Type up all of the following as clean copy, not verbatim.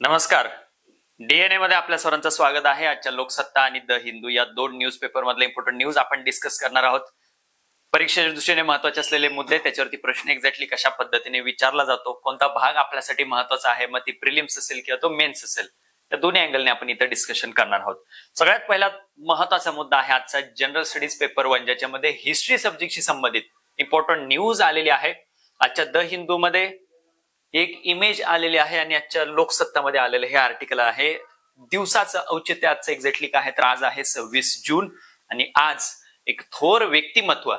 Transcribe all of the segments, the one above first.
नमस्कार. डीएनए मध्ये आपल्या सर्वांचं स्वागत आहे. आजच्या लोकसत्ता आणि द हिंदू या दोन न्यूज पेपर मधले इम्पॉर्टंट न्यूज आपण डिस्कस करणार आहोत. परीक्षेच्या दृष्टीने महत्वाचे असलेले मुद्दे, त्याच्यावरती प्रश्न एक्झॅक्टली कशा पद्धतीने विचारला जातो, कोणता भाग आपल्यासाठी महत्वाचा आहे, मग ती प्रिलिम्स असेल किंवा तो मेन्स असेल, या दोन्ही अँगलने आपण इथं डिस्कशन करणार आहोत. सगळ्यात पहिला महत्वाचा मुद्दा आहे आजचा जनरल स्टडीज पेपर 1, ज्याच्यामध्ये हिस्ट्री सब्जेक्टशी संबंधित इम्पॉर्टंट न्यूज आलेली आहे. आजच्या द हिंदू मध्ये एक इमेज आलेली आहे आणि आजच्या लोकसत्तामध्ये आलेलं हे आर्टिकल आहे. दिवसाचं औचित्य आजचं एक्झॅक्टली काय आहे, तर आज आहे 26 जून आणि आज एक थोर व्यक्तिमत्व,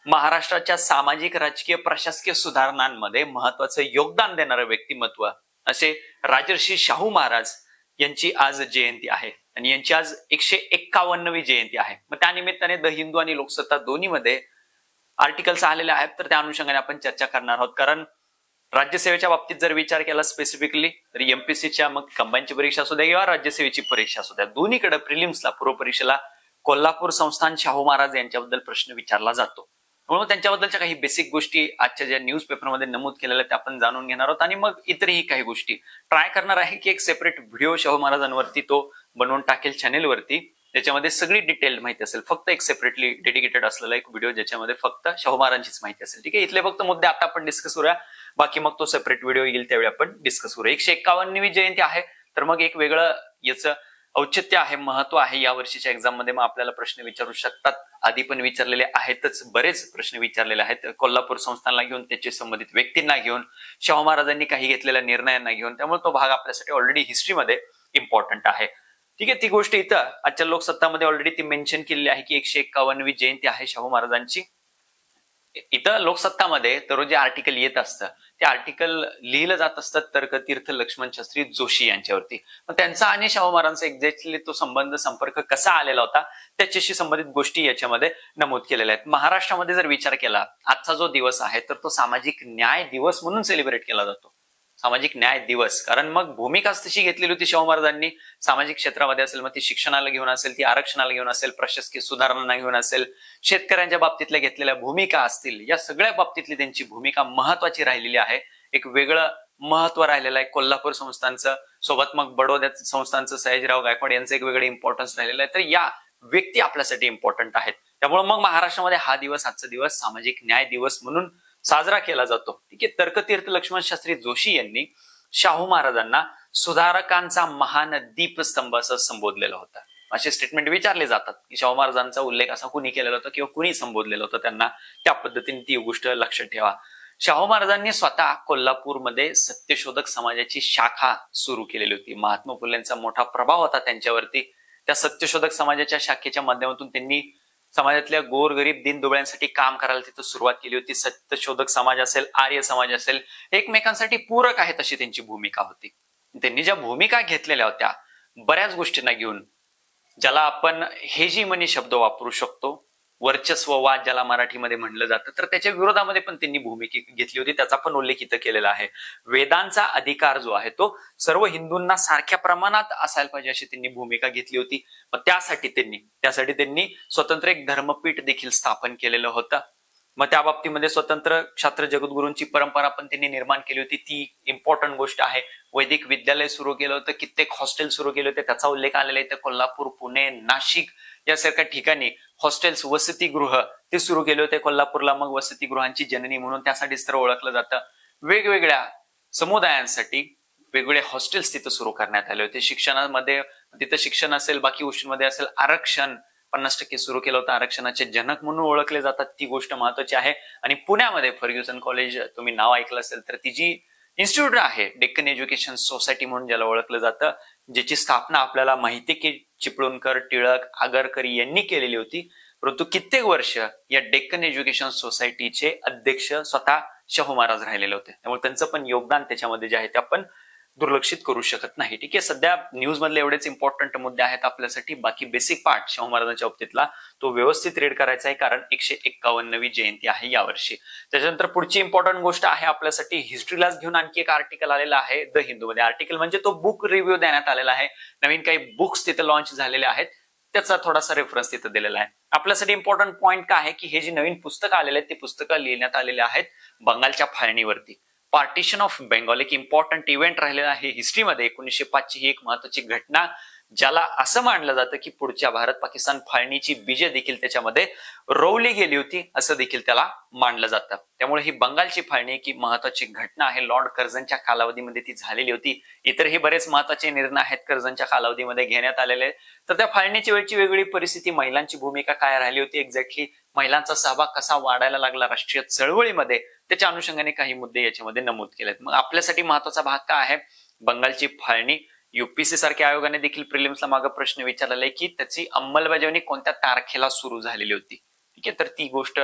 महाराष्ट्राच्या सामाजिक राजकीय प्रशासकीय सुधारणांमध्ये महत्वाचं योगदान देणारं व्यक्तिमत्व असे राजर्षी शाहू महाराज यांची आज जयंती आहे आणि यांची आज 151वी जयंती आहे. मग त्या निमित्ताने द हिंदू आणि लोकसत्ता दोन्हीमध्ये आर्टिकल्स आलेले आहेत, तर त्या अनुषंगाने आपण चर्चा करणार आहोत. कारण राज्यसेवेच्या बाबतीत जर विचार केला स्पेसिफिकली, तर एमपीसीच्या मग कंबाईनची परीक्षा असू द्या किंवा राज्यसेवेची परीक्षा असू द्या, दोन्हीकडे प्रिलिम्सला पूर्व परीक्षेला कोल्हापूर संस्थान शाहू महाराज यांच्याबद्दल प्रश्न विचारला जातो. म्हणून त्यांच्याबद्दलच्या काही बेसिक गोष्टी आजच्या ज्या न्यूज पेपरमध्ये नमूद केलेल्या त्या आपण जाणून घेणार आहोत आणि मग इतरही काही गोष्टी ट्राय करणार आहे की एक सेपरेट व्हिडिओ शाहू महाराजांवरती तो बनवून टाकेल चॅनेलवरती, त्याच्यामध्ये सगळी डिटेल माहिती असेल. फक्त एक सेपरेटली डेडिकेटेड असलेला एक व्हिडिओ ज्याच्यामध्ये फक्त शाहू महाराजांचीच माहिती असेल. ठीक आहे, इथले फक्त मुद्दे आता आपण डिस्कस करूया, बाकी मग तो सेपरेट व्हिडिओ येईल त्यावेळी आपण डिस्कस करूया. 151वी जयंती आहे, तर मग एक वेगळं याचं औचित्य आहे, महत्व आहे. या वर्षीच्या एक्झाम मध्ये मग आपल्याला प्रश्न विचारू शकतात. आधी पण विचारलेले आहेतच, बरेच प्रश्न विचारलेले आहेत कोल्हापूर संस्थानला घेऊन, त्याचे संबंधित व्यक्तींना घेऊन, शाहू महाराजांनी काही घेतलेल्या निर्णयांना घेऊन. त्यामुळे तो भाग आपल्यासाठी ऑलरेडी हिस्ट्रीमध्ये इम्पॉर्टंट आहे. ठीक आहे, ती गोष्ट इथं आजच्या लोकसत्तामध्ये ऑलरेडी ती मेन्शन केलेली आहे की 151वी जयंती आहे शाहू महाराजांची. इथं लोकसत्तामध्ये तर जे आर्टिकल येत असतं ते आर्टिकल लिहिलं जात असतं तर्कतीर्थ लक्ष्मण शास्त्री जोशी यांच्यावरती. मग त्यांचा आणि शाहू महाराजांचा एक्झॅक्टली तो संबंध संपर्क कसा आलेला होता त्याच्याशी संबंधित गोष्टी याच्यामध्ये नमूद केलेल्या आहेत. महाराष्ट्रामध्ये जर विचार केला, आजचा जो दिवस आहे तर तो सामाजिक न्याय दिवस म्हणून सेलिब्रेट केला जातो. सामाजिक न्याय दिवस, कारण मग भूमिकाच तशी घेतलेली होती शाहू महाराजांनी सामाजिक क्षेत्रामध्ये असेल, मग ती शिक्षणाला घेऊन असेल, ती आरक्षणाला घेऊन असेल, प्रशासकीय सुधारणा घेऊन असेल, शेतकऱ्यांच्या बाबतीतल्या घेतलेल्या भूमिका असतील, या सगळ्या बाबतीतली त्यांची भूमिका महत्वाची राहिलेली आहे. एक वेगळं महत्व राहिलेलं आहे कोल्हापूर संस्थानचं, सोबत मग बडोद्या संस्थानचं सयाजीराव गायकवाड यांचं एक वेगळं इम्पॉर्टन्स राहिलेलं आहे. तर या व्यक्ती आपल्यासाठी इम्पॉर्टंट आहेत. त्यामुळे मग महाराष्ट्रामध्ये हा दिवस, आजचा दिवस सामाजिक न्याय दिवस म्हणून साजरा केला जातो. ठीक आहे, तर्कतीर्थ लक्ष्मण शास्त्री जोशी यांनी शाहू महाराजांना सुधारकांचा महान दीपस्तंभ असं संबोधलेलं होतं. असे स्टेटमेंट विचारले जातात की शाहू महाराजांचा उल्लेख असा कुणी केलेला होता किंवा कुणी संबोधलेलं होतं त्यांना, त्या पद्धतीने ती गोष्ट लक्षात ठेवा. शाहू महाराजांनी स्वतः कोल्हापूरमध्ये सत्यशोधक समाजाची शाखा सुरू केलेली होती. महात्मा फुलेंचा मोठा प्रभाव होता त्यांच्यावरती. त्या सत्यशोधक समाजाच्या शाखेच्या माध्यमातून त्यांनी समाजातल्या गोरगरीब दीनदुबळ्यांसाठी काम करायला तिथं सुरुवात केली होती. सत्यशोधक समाज असेल, आर्य समाज असेल, एकमेकांसाठी पूरक आहेत अशी त्यांची भूमिका होती. त्यांनी ज्या भूमिका घेतलेल्या होत्या बऱ्याच गोष्टींना घेऊन, ज्याला आपण हेजीमनी शब्द वापरू शकतो, वर्चस्ववाद ज्याला मराठीमध्ये म्हणलं जातं, तर त्याच्या विरोधामध्ये पण त्यांनी भूमिका घेतली होती. त्याचा पण उल्लेख इथं केलेला आहे. वेदांचा अधिकार जो आहे तो सर्व हिंदूंना सारख्या प्रमाणात असायला पाहिजे अशी त्यांनी भूमिका घेतली होती. मग त्यासाठी त्यांनी स्वतंत्र एक धर्मपीठ देखील स्थापन केलेलं होतं. मग त्या बाबतीमध्ये स्वतंत्र क्षात्र जगद्गुरूंची परंपरा पण त्यांनी निर्माण केली होती. ती इम्पॉर्टंट गोष्ट आहे. वैदिक विद्यालय सुरू केलं होतं, कित्येक हॉस्टेल सुरू केले होते, त्याचा उल्लेख आलेला आहे. कोल्हापूर, पुणे, नाशिक यासारख्या ठिकाणी हॉस्टेल्स, वसतिगृह ते सुरू केले होते. कोल्हापूरला मग वसतिगृहांची जननी म्हणून त्यासाठीच तर ओळखलं जातं. वेगवेगळ्या समुदायांसाठी वेगवेगळे हॉस्टेल्स तिथं सुरू करण्यात आले होते. शिक्षणामध्ये तिथं शिक्षण असेल, बाकी गोष्टींमध्ये असेल, आरक्षण 50% सुरू केलं होतं. आरक्षणाचे जनक म्हणून ओळखले जातात, ती गोष्ट महत्वाची आहे. आणि पुण्यामध्ये फर्ग्युसन कॉलेज, तुम्ही नाव ऐकलं असेल तर, ती जी इन्स्टिट्यूट आहे डेक्कन एज्युकेशन सोसायटी म्हणून ज्याला ओळखलं जातं, ज्याची स्थापना आपल्याला माहिती की चिपळूणकर, टिळक, आगरकर यांनी केलेली होती. परंतु कित्येक वर्ष या डेक्कन एज्युकेशन सोसायटीचे अध्यक्ष स्वतः शाहू महाराज राहिलेले होते. त्यामुळे त्यांचं पण योगदान त्याच्यामध्ये जे आहे ते आपण दुर्लक्षित करू शकत नाही. ठीक आहे, सध्या न्यूज मधले एवढेच इम्पॉर्टंट मुद्दे आहेत आपल्यासाठी. बाकी बेसिक पार्ट शाहू महाराजांच्या बाबतीतला तो व्यवस्थित रीड करायचा आहे, कारण 151वी जयंती आहे यावर्षी. त्याच्यानंतर पुढची इम्पॉर्टंट गोष्ट आहे आपल्यासाठी, हिस्ट्रीलाच घेऊन आणखी एक आर्टिकल आलेला आहे द हिंदूमध्ये. आर्टिकल म्हणजे तो बुक रिव्ह्यू देण्यात आलेला आहे. नवीन काही बुक्स तिथे लॉन्च झालेले आहेत, त्याचा थोडासा रेफरन्स तिथे दिलेला आहे. आपल्यासाठी इम्पॉर्टंट पॉईंट काय आहे की हे जी नवीन पुस्तकं आलेले आहेत ती पुस्तकं लिहिण्यात आलेली आहेत बंगालच्या फाळणीवरती. पार्टिशन ऑफ बेंगॉल एक इम्पॉर्टंट इव्हेंट राहिलेला आहे हिस्ट्रीमध्ये. 1905 ची ही एक महत्वाची घटना, ज्याला असं मानलं जातं की पुढच्या भारत पाकिस्तान फाळणीची बीजे देखील त्याच्यामध्ये रोवली गेली होती, असं देखील त्याला मानलं जातं. त्यामुळे ही बंगालची फाळणी की महत्वाची घटना आहे. लॉर्ड कर्झनच्या कालावधीमध्ये ती झालेली होती. इतरही बरेच महत्वाचे निर्णय आहेत कर्झनच्या कालावधीमध्ये घेण्यात आलेले. तर त्या फाळणीच्या वेळची वेगळी परिस्थिती, महिलांची भूमिका काय राहिली होती एक्झॅक्टली, महिलांचा सहभाग कसा वाढायला लागला राष्ट्रीय चळवळीमध्ये, त्याच्या अनुषंगाने काही मुद्दे याच्यामध्ये नमूद केलेत. मग आपल्यासाठी महत्वाचा भाग काय आहे, बंगालची फाळणी. युपीसी सारख्या आयोगाने देखील प्रिलिम्सला मागे प्रश्न विचारलेला आहे की त्याची अंमलबजावणी कोणत्या तारखेला सुरू झालेली होती. ठीक आहे, तर ती गोष्ट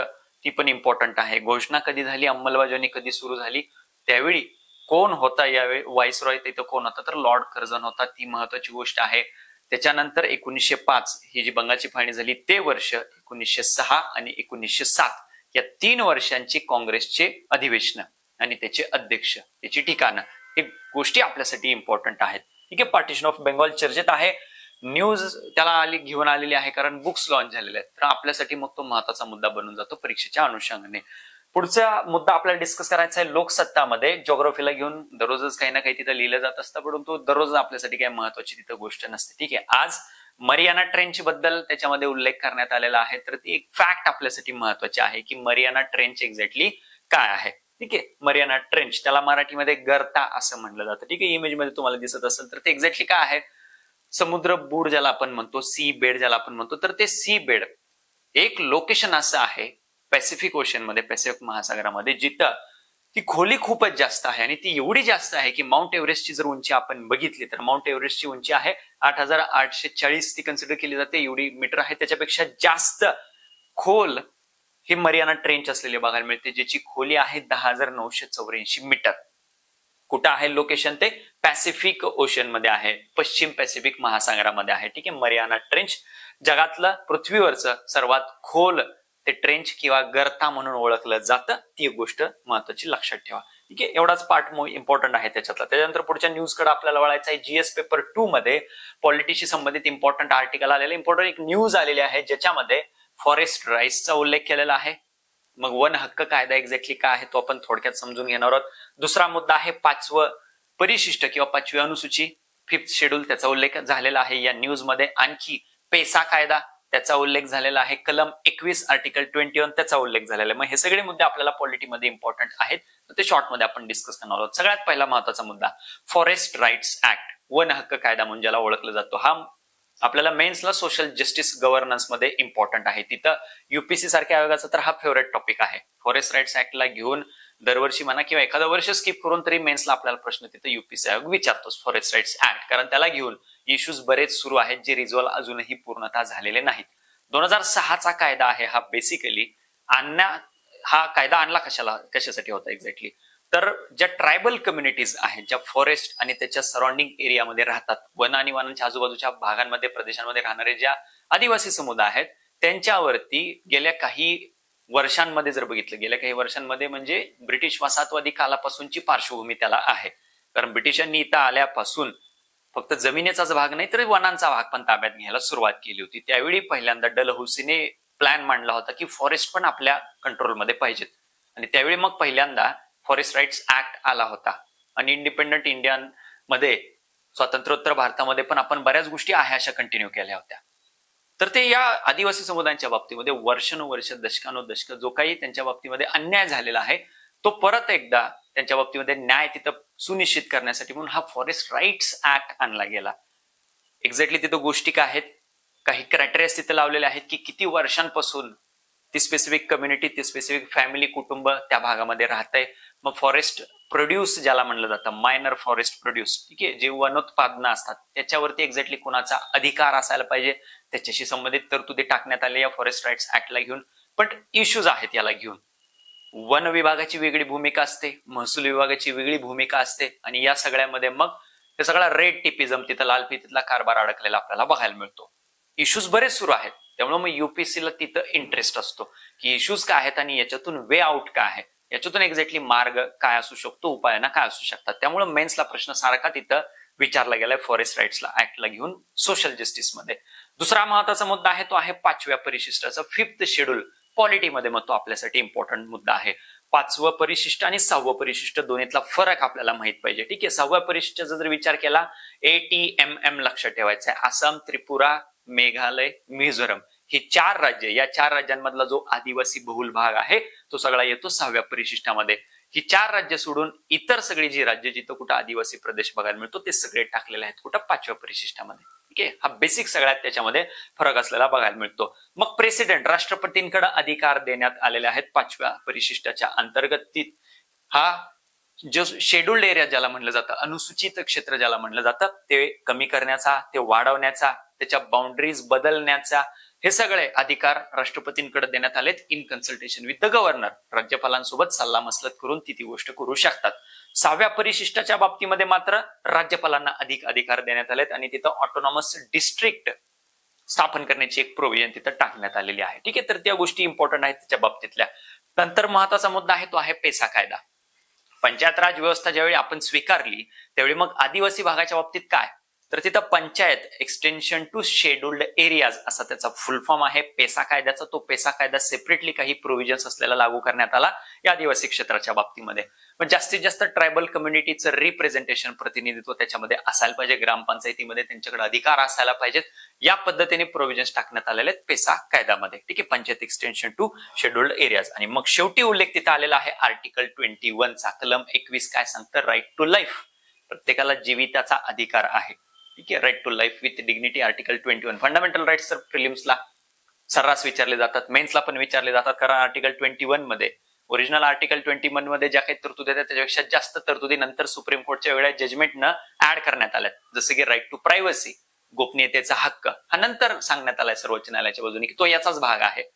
ती पण इम्पॉर्टंट आहे. घोषणा कधी झाली, अंमलबजावणी कधी सुरू झाली, त्यावेळी कोण होता, यावेळी व्हाईसरॉय तिथं कोण होता, तर लॉर्ड कर्झन होता. ती महत्वाची गोष्ट आहे. त्याच्यानंतर 1905 ही जी बंगालची फाळणी झाली ते वर्ष, 1906 आणि 1907 या 3 वर्षांची काँग्रेसचे अधिवेशन आणि त्याचे अध्यक्ष, त्याची ठिकाणं, हे गोष्टी आपल्यासाठी इम्पॉर्टंट आहेत. ठीक आहे, पार्टिशन ऑफ बेंगॉल चर्चेत आहे. न्यूज त्याला घेऊन आलेली आहे कारण बुक्स लॉन्च झालेले आहेत. तर आपल्यासाठी मग तो महत्वाचा मुद्दा बनून जातो परीक्षेच्या अनुषंगाने. पुढचा मुद्दा आपल्याला डिस्कस करायचा आहे लोकसत्तामध्ये. ज्योग्राफीला घेऊन दररोजच काही ना काही तिथं लिहिलं जात असतं, परंतु दररोज आपल्यासाठी काही महत्वाची तिथं गोष्ट नसते. ठीक आहे, आज मरियाना ट्रेंच बद्दल त्याच्यामध्ये उल्लेख करण्यात आलेला आहे. तर ती एक फॅक्ट आपल्यासाठी महत्वाची आहे की मरियाना ट्रेंच एक्झॅक्टली काय आहे. ठीक आहे, मरियाना ट्रेंच, त्याला मराठीमध्ये गर्ता असं म्हणलं जातं. ठीक आहे, इमेज मध्ये तुम्हाला दिसत असेल तर ते एक्झॅक्टली काय आहे, समुद्र बुड ज्याला आपण म्हणतो, सी बेड ज्याला आपण म्हणतो, तर ते सी बेड एक लोकेशन असं आहे पॅसिफिक ओशन मध्ये, पॅसिफिक महासागरामध्ये, जिथं ती खोली खूपच जास्त आहे. आणि ती एवढी जास्त आहे की माउंट एव्हरेस्टची जर उंची आपण बघितली तर माउंट एव्हरेस्टची उंची आहे 8,840 ती कन्सिडर केली जाते, एवढी मीटर आहे. त्याच्यापेक्षा जास्त खोल ही मरियाना ट्रेंच असलेली बघायला मिळते, ज्याची खोली आहे 10,984 मीटर. कुठं आहे लोकेशन, ते पॅसिफिक ओशन मध्ये आहे, पश्चिम पॅसिफिक महासागरामध्ये आहे. ठीक आहे, मरियाना ट्रेंच जगातलं पृथ्वीवरचं सर्वात खोल ते ट्रेंच किंवा गर्ता म्हणून ओळखलं जातं. ती एक गोष्ट महत्वाची लक्षात ठेवा. ठीक आहे, एवढाच पार्ट इम्पॉर्टंट आहे त्याच्यातला. त्याच्यानंतर पुढच्या न्यूज कडे आपल्याला वळायचं आहे. जीएस पेपर 2 मध्ये पॉलिटीशी संबंधित इम्पॉर्टंट आर्टिकल आलेले, इम्पॉर्टंट एक न्यूज आलेली आहे, ज्याच्यामध्ये फॉरेस्ट राईट्सचा उल्लेख केलेला आहे. मग वन हक्क कायदा एक्झॅक्टली काय आहे तो आपण थोडक्यात समजून घेणार आहोत. दुसरा मुद्दा आहे 5वं परिशिष्ट किंवा 5वी अनुसूची, 5th शेड्यूल, त्याचा उल्लेख झालेला आहे या न्यूज मध्ये. आणखी पेसा कायदा, त्याचा उल्लेख झालेला आहे. कलम 21 आर्टिकल 21 त्याचा उल्लेख झालेला आहे. मग हे सगळे मुद्दे आपल्याला पॉलिटीमध्ये इम्पॉर्टंट आहेत, तर ते शॉर्ट मध्ये आपण डिस्कस करणार आहोत. सगळ्यात पहिला महत्वाचा मुद्दा फॉरेस्ट राईट्स ऍक्ट, वन हक्क कायदा म्हणून ज्याला ओळखलं जातो. हा आपल्याला मेन्सला सोशल जस्टिस गव्हर्नन्स मध्ये इम्पॉर्टंट आहे. तिथं युपीसी सारख्या आयोगाचा तर हा फेवरेट टॉपिक आहे. फॉरेस्ट राईट्स ऍक्टला घेऊन दरवर्षी म्हणा किंवा एखादं वर्ष स्किप करून तरी मेन्सला आपल्याला प्रश्न तिथं युपीसी आयोग विचारतोच फॉरेस्ट राईट्स ऍक्ट, कारण त्याला घेऊन इश्यूज बरेच सुरू आहेत जे रिझॉल्व अजूनही पूर्णतः झालेले नाहीत. 2006चा कायदा आहे हा. बेसिकली हा कायदा आणला कशासाठी होता एक्झॅक्टली, तर ज्या ट्रायबल कम्युनिटीज आहेत, ज्या फॉरेस्ट आणि त्याच्या सराउंडिंग एरियामध्ये राहतात, वन आणि वनांच्या आजूबाजूच्या भागांमध्ये, प्रदेशांमध्ये राहणारे ज्या आदिवासी समुदाय आहेत, त्यांच्यावरती गेल्या काही वर्षांमध्ये जर बघितलं, गेल्या काही वर्षांमध्ये म्हणजे ब्रिटिश वसाहतवादी कालापासूनची पार्श्वभूमी त्याला आहे. कारण ब्रिटिशांनी इथं आल्यापासून फक्त जमिनीचाच भाग नाही तर वनांचा भाग पण ताब्यात घ्यायला सुरुवात केली होती. त्यावेळी पहिल्यांदा डलहौसीने प्लॅन मांडला होता की फॉरेस्ट पण आपल्या कंट्रोलमध्ये पाहिजेत. आणि त्यावेळी मग पहिल्यांदा फॉरेस्ट राईट्स ऍक्ट आला होता. आणि इंडिपेंडंट इंडियामध्ये, स्वातंत्र्योत्तर भारतामध्ये पण आपण बऱ्याच गोष्टी आहे अशा कंटिन्यू केल्या होत्या. तर ते या आदिवासी समुदायांच्या बाबतीमध्ये वर्षानुवर्ष, दशकानुदशक जो काही त्यांच्या बाबतीमध्ये अन्याय झालेला आहे, तो परत एकदा त्यांच्या बाबतीमध्ये न्याय तिथं सुनिश्चित करण्यासाठी म्हणून हा फॉरेस्ट राईट्स ऍक्ट आणला गेला. एक्झॅक्टली तिथं गोष्टी काय आहेत, काही क्रायटेरिया तिथे लावलेले आहेत की किती वर्षांपासून ती स्पेसिफिक कम्युनिटी, ती स्पेसिफिक फॅमिली, कुटुंब त्या भागामध्ये राहतंय. मग फॉरेस्ट प्रोड्यूस ज्याला म्हणलं जातं, मायनर फॉरेस्ट प्रोड्यूस, ठीक आहे, जे वनोत्पादनं असतात त्याच्यावरती एक्झॅक्टली कोणाचा अधिकार असायला पाहिजे, त्याच्याशी संबंधित तरतुदी टाकण्यात आल्या या फॉरेस्ट राईट्स ऍक्टला घेऊन. पण इश्यूज आहेत याला घेऊन. वन विभागाची वेगळी भूमिका असते, महसूल विभागाची वेगळी भूमिका असते, आणि या सगळ्यामध्ये मग ते सगळा रेड टिपिझम, तिथं लाल फितीतला कारभार अडकलेला आपल्याला बघायला मिळतो. इश्यूज बरेच सुरू आहेत. त्यामुळे मग युपीसीला तिथं इंटरेस्ट असतो की इश्यूज काय आहेत आणि याच्यातून वे आउट काय आहे, याच्यातून एक्झॅक्टली मार्ग काय असू शकतो, उपायना काय असू शकतात. त्यामुळे मेन्सला प्रश्न सारखा तिथं विचारला गेलाय फॉरेस्ट राईट्सला ऍक्टला घेऊन सोशल जस्टिस मध्ये. दुसरा महत्वाचा मुद्दा आहे तो आहे 5व्या परिशिष्टाचा 5th शेड्यूल पॉलिटीमध्ये. मग तो आपल्यासाठी इम्पॉर्टंट मुद्दा आहे. पाचवं परिशिष्ट आणि 6वं परिशिष्ट दोन्हीतला फरक आपल्याला माहित पाहिजे. ठीक आहे, 6व्या परिशिष्टाचा जर विचार केला ATMM लक्षात ठेवायचं आहे. आसाम, त्रिपुरा, मेघालय, मिझोरम ही 4 राज्य, या 4 राज्यांमधला जो आदिवासी बहुल भाग आहे तो सगळा येतो 6व्या परिशिष्टामध्ये. ही 4 राज्य सोडून इतर सगळी जी राज्य जिथं कुठं आदिवासी प्रदेश बघायला मिळतो ते सगळे टाकलेले आहेत कुठं 5व्या परिशिष्टामध्ये. ठीक आहे, हा बेसिक सगळ्यात त्याच्यामध्ये फरक असलेला बघायला मिळतो. मग प्रेसिडेंट राष्ट्रपतींकडे अधिकार देण्यात आलेले आहेत 5व्या परिशिष्टाच्या अंतर्गत. हा जो शेड्युल्ड एरिया ज्याला म्हणलं जातं, अनुसूचित क्षेत्र ज्याला म्हणलं जातं, ते कमी करण्याचा, ते वाढवण्याचा, त्याच्या बाउंड्रीज बदलण्याचा, हे सगळे अधिकार राष्ट्रपतींकडे देण्यात आलेत in consultation with the governor. राज्यपालांसोबत सल्लामसलत करून ती गोष्ट करू शकतात. 6व्या परिशिष्टाच्या बाबतीमध्ये मात्र राज्यपालांना अधिक अधिकार देण्यात आलेत आणि तिथं ऑटोनॉमस डिस्ट्रिक्ट स्थापन करण्याची एक प्रोव्हिजन तिथं टाकण्यात आलेली आहे. ठीक आहे, तर त्या गोष्टी इम्पॉर्टंट आहेत त्याच्या बाबतीतल्या. नंतर महत्वाचा मुद्दा आहे तो आहे पेसा कायदा. पंचायत राज व्यवस्था ज्यावेळी आपण स्वीकारली त्यावेळी मग आदिवासी भागाच्या बाबतीत काय, तर तिथं panchayat extension to scheduled areas असा त्याचा फुल फॉर्म आहे पेसा कायद्याचा. तो पेसा कायदा सेपरेटली काही प्रोव्हिजन्स असलेला लागू करण्यात आला या आदिवासी क्षेत्राच्या बाबतीमध्ये. पण जास्तीत जास्त ट्रायबल कम्युनिटीचं रिप्रेझेंटेशन, प्रतिनिधित्व त्याच्यामध्ये असायला पाहिजे. ग्रामपंचायतीमध्ये त्यांच्याकडे अधिकार असायला पाहिजेत. या पद्धतीने प्रोव्हिजन्स टाकण्यात आलेले आहेत पेसा कायद्यामध्ये. ठीक आहे, panchayat extension to scheduled areas. आणि मग शेवटी उल्लेख तिथं आलेला आहे आर्टिकल 21चा. कलम 21 काय सांगतं, राईट टू लाईफ, प्रत्येकाला जीविताचा अधिकार आहे. ठीक आहे, right to life with dignity, article 21. Fundamental rights तर प्रिलिम्सला सर्रास विचारले जातात, मेन्सला पण विचारले जातात, कारण आर्टिकल 21 मध्ये, ओरिजिनल आर्टिकल 21 मध्ये ज्या काही तरतुदी आहेत त्याच्यापेक्षा जास्त तरतुदी नंतर सुप्रीम कोर्टच्या वेळेला जजमेंटनं ऍड करण्यात आल्यात. जसं की राईट टू प्रायव्हसी, गोपनीयतेचा हक्क, हा नंतर सांगण्यात आलाय सर्वोच्च न्यायालयाच्या बाजूने की तो याचाच भाग आहे,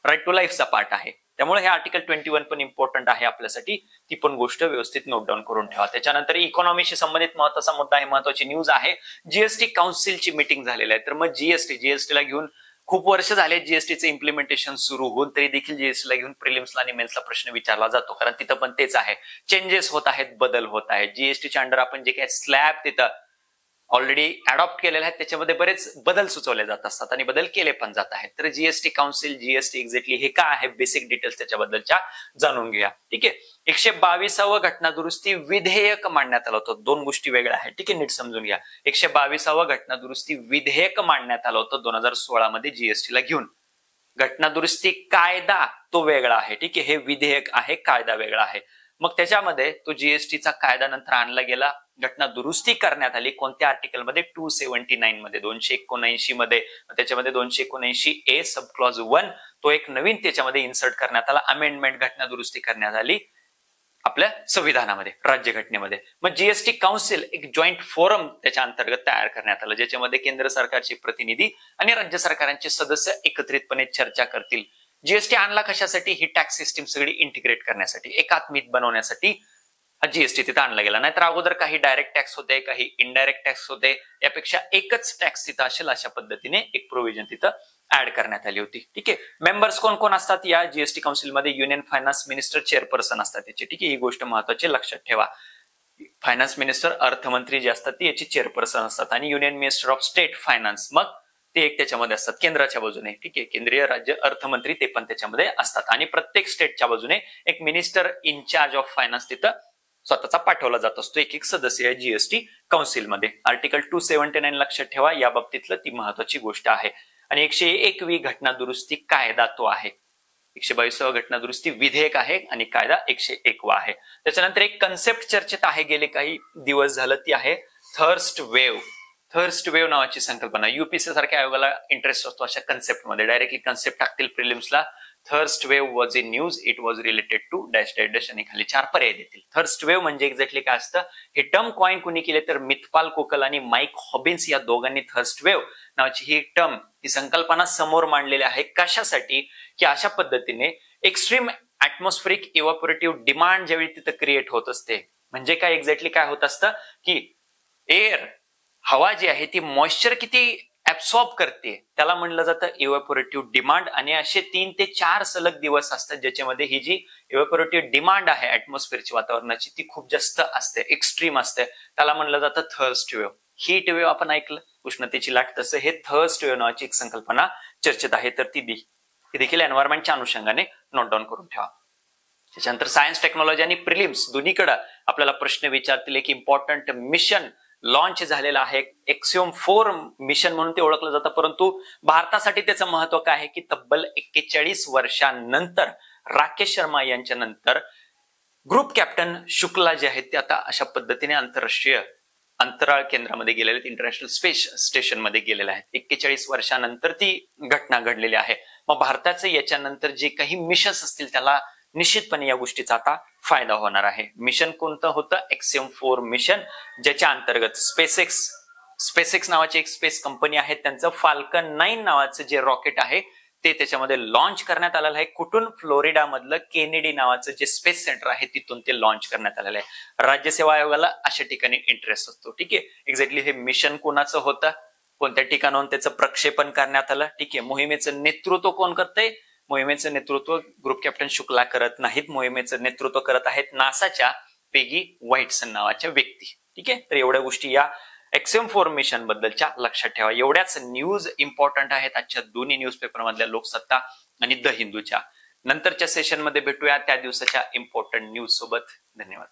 राईट टू लाईफचा पार्ट आहे. त्यामुळे हे आर्टिकल 21 पण इम्पॉर्टंट आहे आपल्यासाठी. ती पण गोष्ट व्यवस्थित नोट डाऊन करून ठेवा. त्याच्यानंतर इकॉनॉमीशी संबंधित महत्वाचा मुद्दा आहे, महत्वाची न्यूज आहे. जीएसटी काउन्सिलची मीटिंग झालेली आहे. तर मग जीएसटीला घेऊन खूप वर्ष झाले जीएसटीचं इम्प्लिमेंटेशन सुरू होऊन, तरी देखील जीएसटीला घेऊन प्रिलिम्सला आणि मेन्सला प्रश्न विचारला जातो. कारण तिथं पण तेच आहे, चेंजेस होत आहेत, बदल होत आहेत. जीएसटीच्या अंडर आपण जे काही स्लॅब तिथं ऑलरेडी अडॉप्ट केलेले आहेत त्याच्यामध्ये बरेच बदल सुचवले जात असतात आणि बदल केले पण जात आहेत. तर जीएसटी काउन्सिल, जीएसटी एक्झॅक्टली हे काय आहे, बेसिक डिटेल्स त्याच्याबद्दलच्या जाणून घ्या. ठीक आहे, 122वं घटना दुरुस्ती विधेयक मांडण्यात आलं होतं. दोन गोष्टी वेगळ्या आहेत. ठीक आहे, नीट समजून घ्या. 122वं घटना दुरुस्ती विधेयक मांडण्यात आलं होतं 2016 मध्ये जीएसटीला घेऊन. घटना दुरुस्ती कायदा तो वेगळा आहे. ठीक आहे, हे विधेयक आहे, कायदा वेगळा आहे. मग त्याच्यामध्ये तो जीएसटीचा कायदा नंतर आणला गेला, घटना दुरुस्ती करण्यात आली. कोणत्या आर्टिकल मध्ये, 279 मध्ये, 279 मध्ये. त्याच्यामध्ये 279A सब क्लॉज 1 तो एक नवीन त्याच्यामध्ये इन्सर्ट करण्यात आला. अमेंडमेंट, घटना दुरुस्ती करण्यात आली आपल्या संविधानामध्ये, राज्यघटनेमध्ये. मग जीएसटी काउन्सिल एक जॉईंट फोरम त्याच्या अंतर्गत तयार करण्यात आलं, ज्याच्यामध्ये केंद्र सरकारचे प्रतिनिधी आणि राज्य सरकारांचे सदस्य एकत्रितपणे चर्चा करतील. जीएसटी आणला कशासाठी, ही टॅक्स सिस्टीम सगळी इंटिग्रेट करण्यासाठी, एकात्मिक बनवण्यासाठी जीएसटी तिथं आणला गेला. नाहीतर अगोदर काही डायरेक्ट टॅक्स होते, काही इनडायरेक्ट टॅक्स होते, यापेक्षा एकच टॅक्स तिथं असेल अशा पद्धतीने एक प्रोव्हिजन तिथं ऍड करण्यात आली होती. ठीक आहे, मेंबर्स कोण कोण असतात या जीएसटी काउन्सिलमध्ये, युनियन फायनान्स मिनिस्टर चेअरपर्सन असतात त्याचे. ठीक आहे, ही गोष्ट महत्वाची लक्षात ठेवा. फायनान्स मिनिस्टर, अर्थमंत्री जे असतात ती याची चेअरपर्सन असतात, आणि union minister of state finance मग ते एक त्याच्यामध्ये असतात केंद्राच्या बाजूने. ठीक आहे, केंद्रीय राज्य अर्थमंत्री ते पण त्याच्यामध्ये असतात, आणि प्रत्येक स्टेटच्या बाजूने एक मिनिस्टर इनचार्ज ऑफ फायनान्स तिथं स्वतःचा पाठवला जात असतो, एक सदस्य आहे जीएसटी काउन्सिलमध्ये. आर्टिकल 279 लक्षात ठेवा, या बाबतीतलं ती महत्वाची गोष्ट आहे. आणि 101वी घटना दुरुस्ती कायदा तो आहे, 122वा घटना दुरुस्ती विधेयक आहे, आणि कायदा 101वा आहे. त्याच्यानंतर एक कन्सेप्ट चर्चेत आहे गेले काही दिवस झालं, ती आहे थर्स्ट वेव्ह. थर्स्ट वेव्ह नावाची संकल्पना. युपीसी सारख्या आयोगाला इंटरेस्ट असतो अशा कन्सेप्टमध्ये. डायरेक्टली कन्सेप्ट टाकतील प्रिलिम्सला, thirst wave was in news, it was related to dash dash dash, आणि खाली 4 पर्याय देतील. थर्स्ट वेव्ह म्हणजे एक्झॅक्टली काय असतं, हे टर्म कॉइन कुणी केले तर मिथपाल कोकल आणि माईक हॉबिन्स या दोघांनी थर्स्ट वेव्ह नावाची ही टर्म, ही संकल्पना समोर मांडलेली आहे. कशासाठी, की अशा पद्धतीने एक्स्ट्रीम ऍटमॉस्फेरिक इव्हॅपोरेटिव्ह डिमांड ज्यावेळी तिथं क्रिएट होत असते, म्हणजे काय एक्झॅक्टली काय होत असतं की एअर, हवा जी आहे ती मॉइश्चर किती ऍब्सॉर्ब करते त्याला म्हणलं जातं इव्हॅपोरेटिव्ह डिमांड. आणि असे 3 ते 4 सलग दिवस असतात ज्याच्यामध्ये ही जी इव्हॅपोरेटिव्ह डिमांड आहे ऍटमॉस्फेअरची, वातावरणाची, ती खूप जास्त असते, एक्स्ट्रीम असते. त्याला म्हणलं जातं थर्स्ट वेव्ह. हीट वेव्ह आपण ऐकलं, उष्णतेची लाट, तसं हे थर्स्ट वेव्ह नावाची एक संकल्पना चर्चेत आहे. तर ती देखील एन्व्हायरमेंटच्या अनुषंगाने नोट डाऊन करून ठेवा. त्याच्यानंतर सायन्स, टेक्नॉलॉजी आणि प्रिलिम्स दोन्हीकडे आपल्याला प्रश्न विचारतील. एक इम्पॉर्टंट मिशन लॉन्च झालेलं आहे, एक्सिओम 4 मिशन म्हणून ते ओळखलं जातं. परंतु भारतासाठी त्याचं महत्व काय आहे की तब्बल 41 वर्षांनंतर राकेश शर्मा यांच्या नंतर ग्रुप कॅप्टन शुक्ला जे आहेत ते आता अशा पद्धतीने आंतरराष्ट्रीय अंतराळ केंद्रामध्ये गेलेले आहेत, इंटरनॅशनल स्पेस स्टेशन मध्ये गेलेले आहेत. 41 वर्षानंतर ती घटना घडलेली आहे. मग भारताचे याच्यानंतर जे काही मिशन्स असतील त्याला निश्चितपणे या गोष्टीचा आता फायदा होणार आहे. मिशन कोणतं होतं? एक्सिओम 4 मिशन, ज्याच्या अंतर्गत स्पेसएक्स नावाची एक स्पेस कंपनी आहे, त्यांचं फाल्कन 9 नावाचं जे रॉकेट आहे ते त्याच्यामध्ये लॉन्च करण्यात आलेलं आहे. कुठून? फ्लोरिडा मधलं केनेडी नावाचं जे स्पेस सेंटर आहे तिथून ते लॉन्च करण्यात आलेलं आहे. राज्यसेवा आयोगाला अशा ठिकाणी इंटरेस्ट असतो. ठीक आहे, एक्झॅक्टली हे मिशन कोणाचं होतं, कोणत्या ठिकाणाहून त्याचं प्रक्षेपण करण्यात आलं. ठीक आहे, मोहिमेचं नेतृत्व कोण करतंय? मोहिमेचं नेतृत्व ग्रुप कॅप्टन शुक्ला करत नाहीत, मोहिमेचं नेतृत्व करत आहेत नासाच्या पेगी व्हाइटसन नावाच्या व्यक्ती. ठीक आहे, तर एवढ्या गोष्टी या एक्सिओम 4 मिशन बद्दलच्या लक्षात ठेवा. एवढ्याच न्यूज इम्पॉर्टंट आहेत आजच्या दोन्ही न्यूजपेपर मधल्या, लोकसत्ता आणि द हिंदूच्या. नंतरच्या सेशन मध्ये भेटूया त्या दिवसाच्या इम्पॉर्टंट न्यूज सोबत. धन्यवाद.